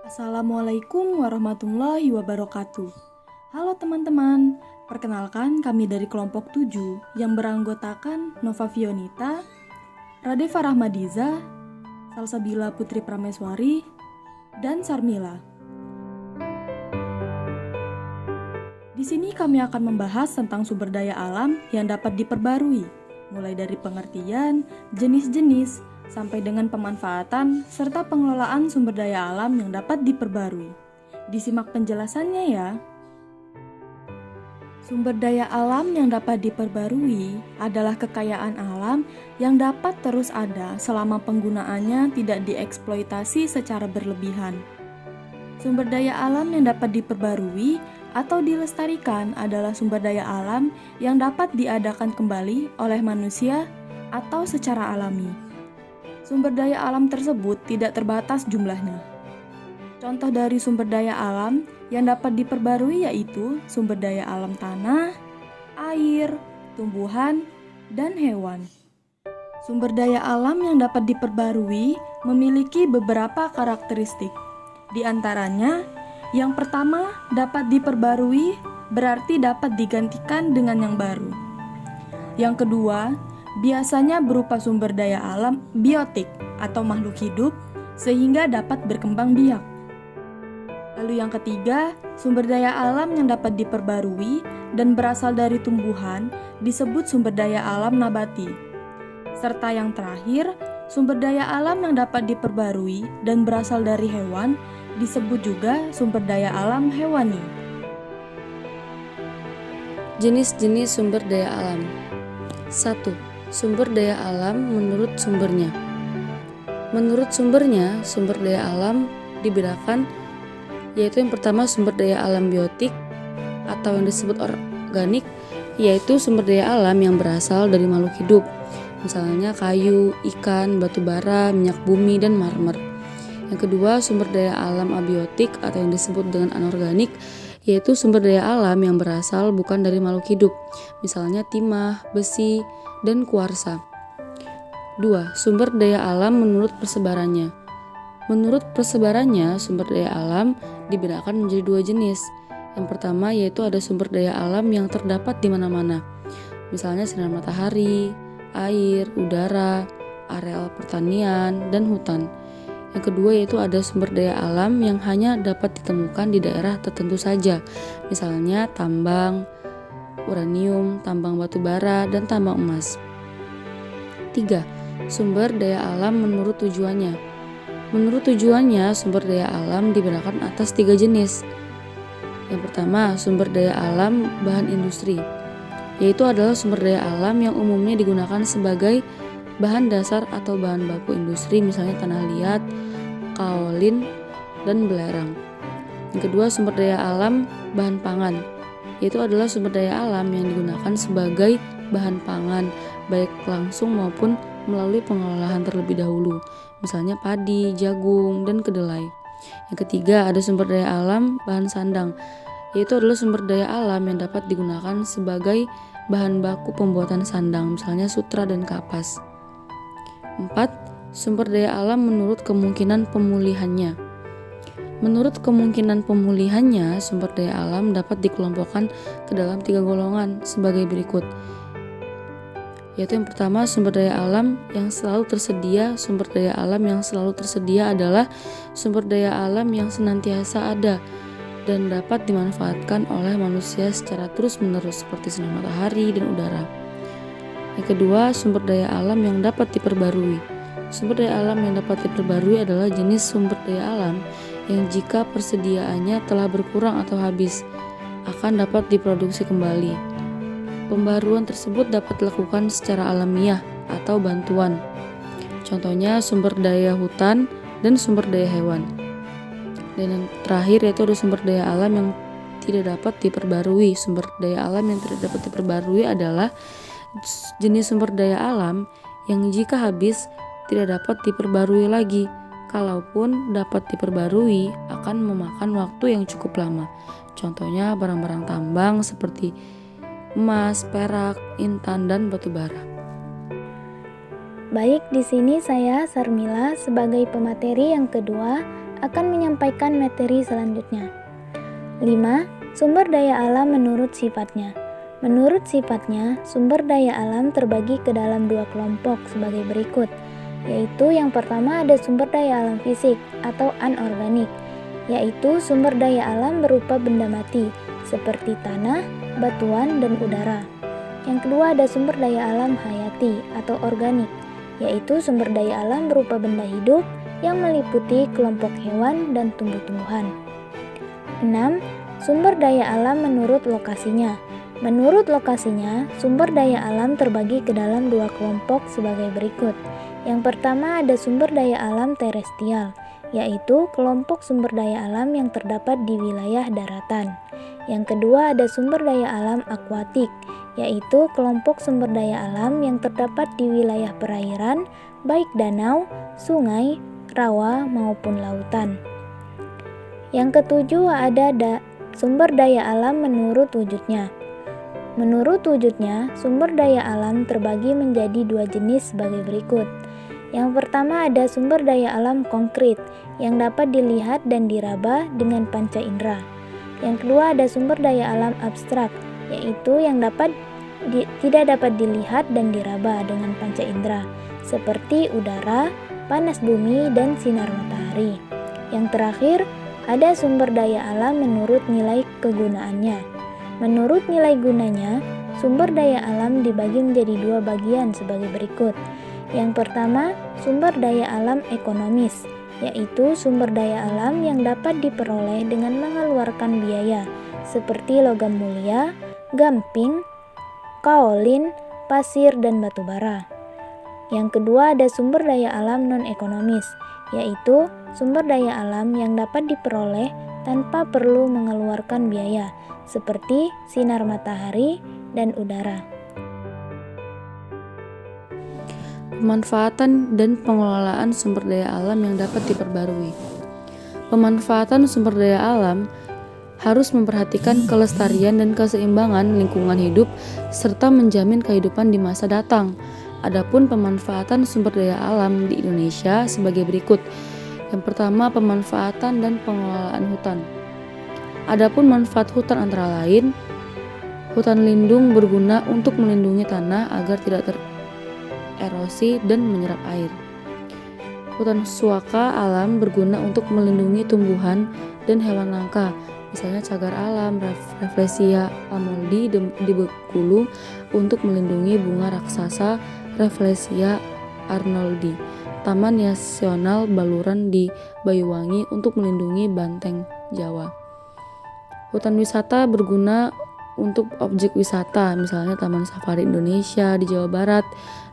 Assalamualaikum warahmatullahi wabarakatuh. Halo teman-teman, perkenalkan kami dari kelompok 7 yang beranggotakan Nova Fionita, Radefa Rahmadiza, Salsabila Putri Prameswari, dan Sarmila. Di sini kami akan membahas tentang sumber daya alam yang dapat diperbarui, mulai dari pengertian, jenis-jenis, sampai dengan pemanfaatan serta pengelolaan sumber daya alam yang dapat diperbarui. Disimak penjelasannya ya. Sumber daya alam yang dapat diperbarui adalah kekayaan alam yang dapat terus ada selama penggunaannya tidak dieksploitasi secara berlebihan. Sumber daya alam yang dapat diperbarui atau dilestarikan adalah sumber daya alam yang dapat diadakan kembali oleh manusia atau secara alami. Sumber daya alam tersebut tidak terbatas jumlahnya. Contoh dari sumber daya alam yang dapat diperbarui yaitu sumber daya alam tanah, air, tumbuhan, dan hewan. Sumber daya alam yang dapat diperbarui memiliki beberapa karakteristik. Di antaranya, yang pertama dapat diperbarui berarti dapat digantikan dengan yang baru. Yang kedua, biasanya berupa sumber daya alam biotik atau makhluk hidup sehingga dapat berkembang biak. Lalu yang ketiga, sumber daya alam yang dapat diperbarui dan berasal dari tumbuhan disebut sumber daya alam nabati. Serta yang terakhir, sumber daya alam yang dapat diperbarui dan berasal dari hewan disebut juga sumber daya alam hewani. Jenis-jenis sumber daya alam. 1. Sumber daya alam menurut sumbernya. Menurut sumbernya, sumber daya alam dibedakan yaitu yang pertama sumber daya alam biotik atau yang disebut organik, yaitu sumber daya alam yang berasal dari makhluk hidup, misalnya kayu, ikan, batu bara, minyak bumi, dan marmer. Yang kedua, sumber daya alam abiotik atau yang disebut dengan anorganik, yaitu sumber daya alam yang berasal bukan dari makhluk hidup, misalnya timah, besi, dan kuarsa. 2. Sumber daya alam menurut persebarannya. Menurut persebarannya, sumber daya alam dibedakan menjadi dua jenis. Yang pertama yaitu ada sumber daya alam yang terdapat di mana-mana, misalnya sinar matahari, air, udara, areal pertanian, dan hutan. Yang kedua yaitu ada sumber daya alam yang hanya dapat ditemukan di daerah tertentu saja, misalnya tambang uranium, tambang batu bara, dan tambang emas. 3. Sumber daya alam menurut tujuannya. Menurut tujuannya, sumber daya alam dibedakan atas 3 jenis. Yang pertama, sumber daya alam bahan industri, yaitu adalah sumber daya alam yang umumnya digunakan sebagai bahan dasar atau bahan baku industri, misalnya tanah liat, kaolin, dan belerang. Yang kedua, sumber daya alam bahan pangan, yaitu adalah sumber daya alam yang digunakan sebagai bahan pangan, baik langsung maupun melalui pengolahan terlebih dahulu, misalnya padi, jagung, dan kedelai. Yang ketiga, ada sumber daya alam bahan sandang, yaitu adalah sumber daya alam yang dapat digunakan sebagai bahan baku pembuatan sandang, misalnya sutra dan kapas. 4. Sumber daya alam menurut kemungkinan pemulihannya. Menurut kemungkinan pemulihannya, sumber daya alam dapat dikelompokkan ke dalam 3 golongan sebagai berikut. Yaitu yang pertama, sumber daya alam yang selalu tersedia. Sumber daya alam yang selalu tersedia adalah sumber daya alam yang senantiasa ada dan dapat dimanfaatkan oleh manusia secara terus-menerus seperti sinar matahari dan udara. Yang kedua, sumber daya alam yang dapat diperbarui. Sumber daya alam yang dapat diperbarui adalah jenis sumber daya alam yang jika persediaannya telah berkurang atau habis, akan dapat diproduksi kembali. Pembaruan tersebut dapat dilakukan secara alamiah atau bantuan. Contohnya sumber daya hutan dan sumber daya hewan. Dan yang terakhir yaitu ada sumber daya alam yang tidak dapat diperbarui. Sumber daya alam yang tidak dapat diperbarui adalah jenis sumber daya alam yang jika habis tidak dapat diperbarui lagi. Kalaupun dapat diperbarui akan memakan waktu yang cukup lama. Contohnya barang-barang tambang seperti emas, perak, intan, dan batu bara. Baik, di sini saya Sarmila sebagai pemateri yang kedua akan menyampaikan materi selanjutnya. 5. Sumber daya alam menurut sifatnya. Menurut sifatnya, sumber daya alam terbagi ke dalam 2 kelompok sebagai berikut, yaitu yang pertama ada sumber daya alam fisik atau anorganik, yaitu sumber daya alam berupa benda mati seperti tanah, batuan, dan udara. Yang kedua ada sumber daya alam hayati atau organik, yaitu sumber daya alam berupa benda hidup yang meliputi kelompok hewan dan tumbuh-tumbuhan. 6. Sumber daya alam menurut lokasinya. Menurut lokasinya, sumber daya alam terbagi ke dalam 2 kelompok sebagai berikut. Yang pertama ada sumber daya alam terestrial, yaitu kelompok sumber daya alam yang terdapat di wilayah daratan. Yang kedua ada sumber daya alam akuatik, yaitu kelompok sumber daya alam yang terdapat di wilayah perairan, baik danau, sungai, rawa, maupun lautan. Yang ketujuh ada sumber daya alam menurut wujudnya. Menurut wujudnya, sumber daya alam terbagi menjadi 2 jenis sebagai berikut. Yang pertama ada sumber daya alam konkret yang dapat dilihat dan diraba dengan panca indera. Yang kedua ada sumber daya alam abstrak, yaitu yang tidak dapat dilihat dan diraba dengan panca indera, seperti udara, panas bumi, dan sinar matahari. Yang terakhir, ada sumber daya alam menurut nilai kegunaannya. Menurut nilai gunanya, sumber daya alam dibagi menjadi 2 bagian sebagai berikut. Yang pertama, sumber daya alam ekonomis, yaitu sumber daya alam yang dapat diperoleh dengan mengeluarkan biaya, seperti logam mulia, gamping, kaolin, pasir, dan batu bara. Yang kedua ada sumber daya alam non-ekonomis, yaitu sumber daya alam yang dapat diperoleh tanpa perlu mengeluarkan biaya, seperti sinar matahari dan udara. Pemanfaatan dan pengelolaan sumber daya alam yang dapat diperbarui. Pemanfaatan sumber daya alam harus memperhatikan kelestarian dan keseimbangan lingkungan hidup serta menjamin kehidupan di masa datang. Adapun pemanfaatan sumber daya alam di Indonesia sebagai berikut. Yang pertama, pemanfaatan dan pengelolaan hutan. Adapun manfaat hutan antara lain, hutan lindung berguna untuk melindungi tanah agar tidak tererosi dan menyerap air. Hutan suaka alam berguna untuk melindungi tumbuhan dan hewan langka, misalnya cagar alam, Rafflesia arnoldi di Bengkulu untuk melindungi bunga raksasa Rafflesia arnoldi. Taman Nasional Baluran di Banyuwangi untuk melindungi banteng Jawa. Hutan wisata berguna untuk objek wisata, misalnya Taman Safari Indonesia di Jawa Barat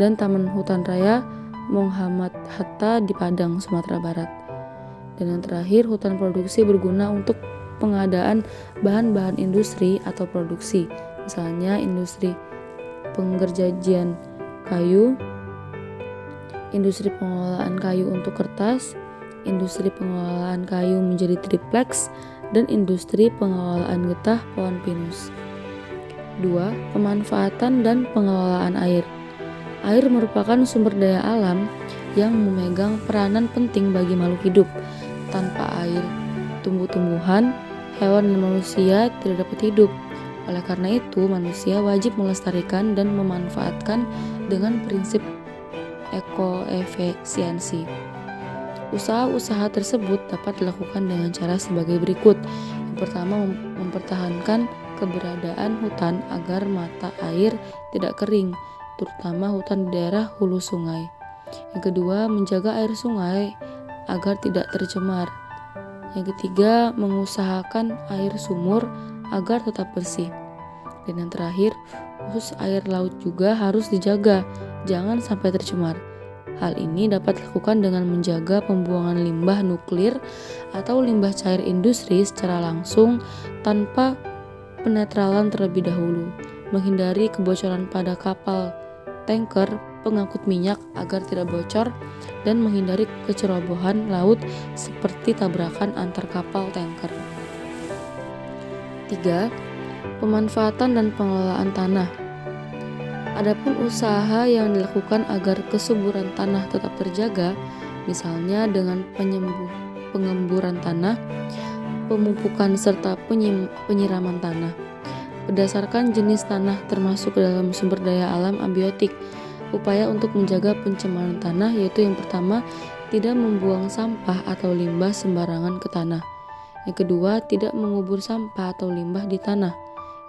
dan Taman Hutan Raya Muhammad Hatta di Padang, Sumatera Barat. Dan yang terakhir, hutan produksi berguna untuk pengadaan bahan-bahan industri atau produksi, misalnya industri penggerjajian kayu, industri pengolahan kayu untuk kertas, industri pengolahan kayu menjadi triplex, dan industri pengelolaan getah pohon pinus. 2. Pemanfaatan dan pengelolaan air. Air merupakan sumber daya alam yang memegang peranan penting bagi makhluk hidup. Tanpa air, tumbuh-tumbuhan, hewan dan manusia tidak dapat hidup. Oleh karena itu, manusia wajib melestarikan dan memanfaatkan dengan prinsip ekoefisiensi. Usaha-usaha tersebut dapat dilakukan dengan cara sebagai berikut. Yang pertama, mempertahankan keberadaan hutan agar mata air tidak kering, terutama hutan di daerah hulu sungai. Yang kedua, menjaga air sungai agar tidak tercemar. Yang ketiga, mengusahakan air sumur agar tetap bersih. Dan yang terakhir, khusus air laut juga harus dijaga, jangan sampai tercemar. Hal ini dapat dilakukan dengan menjaga pembuangan limbah nuklir atau limbah cair industri secara langsung tanpa penetralan terlebih dahulu, menghindari kebocoran pada kapal tanker pengangkut minyak agar tidak bocor, dan menghindari kecerobohan laut seperti tabrakan antar kapal tanker. 3. Pemanfaatan dan pengelolaan tanah. Adapun usaha yang dilakukan agar kesuburan tanah tetap terjaga, misalnya dengan pengemburan tanah, pemupukan serta penyiraman tanah. Berdasarkan jenis tanah termasuk dalam sumber daya alam abiotik. Upaya untuk menjaga pencemaran tanah yaitu yang pertama, tidak membuang sampah atau limbah sembarangan ke tanah. Yang kedua, tidak mengubur sampah atau limbah di tanah.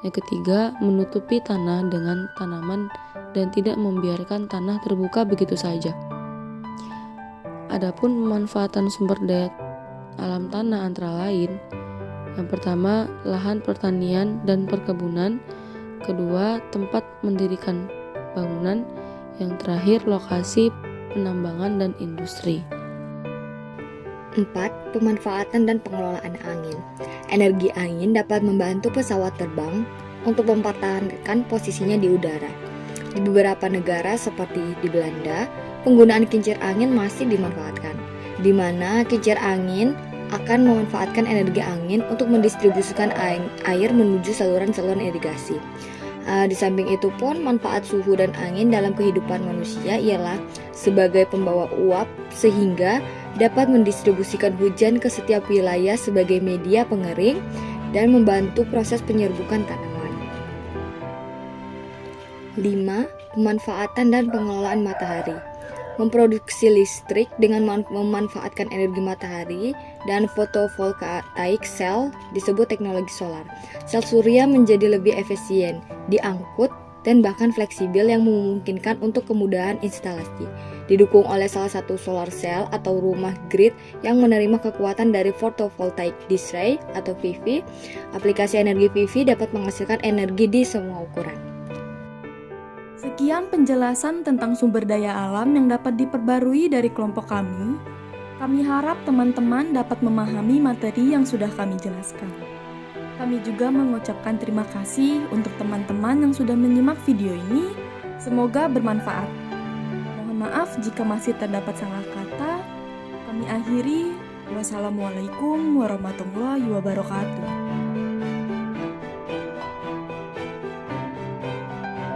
Yang ketiga, menutupi tanah dengan tanaman dan tidak membiarkan tanah terbuka begitu saja. Adapun pemanfaatan sumber daya alam tanah antara lain, yang pertama, lahan pertanian dan perkebunan. Kedua, tempat mendirikan bangunan. Yang terakhir, lokasi penambangan dan industri. 4. Pemanfaatan dan pengelolaan angin. Energi angin dapat membantu pesawat terbang untuk mempertahankan posisinya di udara. Di beberapa negara seperti di Belanda, penggunaan kincir angin masih dimanfaatkan, di mana kincir angin akan memanfaatkan energi angin untuk mendistribusikan air menuju saluran-saluran irigasi. Di samping itu pun manfaat suhu dan angin dalam kehidupan manusia ialah sebagai pembawa uap sehingga dapat mendistribusikan hujan ke setiap wilayah sebagai media pengering dan membantu proses penyerbukan tanaman. 5. Pemanfaatan dan pengelolaan matahari. Memproduksi listrik dengan memanfaatkan energi matahari dan fotovoltaik sel disebut teknologi solar. Sel surya menjadi lebih efisien, diangkut, dan bahkan fleksibel yang memungkinkan untuk kemudahan instalasi. Didukung oleh salah satu solar cell atau rumah grid yang menerima kekuatan dari photovoltaic display atau PV, aplikasi energi PV dapat menghasilkan energi di semua ukuran. Sekian penjelasan tentang sumber daya alam yang dapat diperbarui dari kelompok kami. Kami harap teman-teman dapat memahami materi yang sudah kami jelaskan. Kami juga mengucapkan terima kasih untuk teman-teman yang sudah menyimak video ini. Semoga bermanfaat. Mohon maaf jika masih terdapat salah kata. Kami akhiri. Wassalamualaikum warahmatullahi wabarakatuh.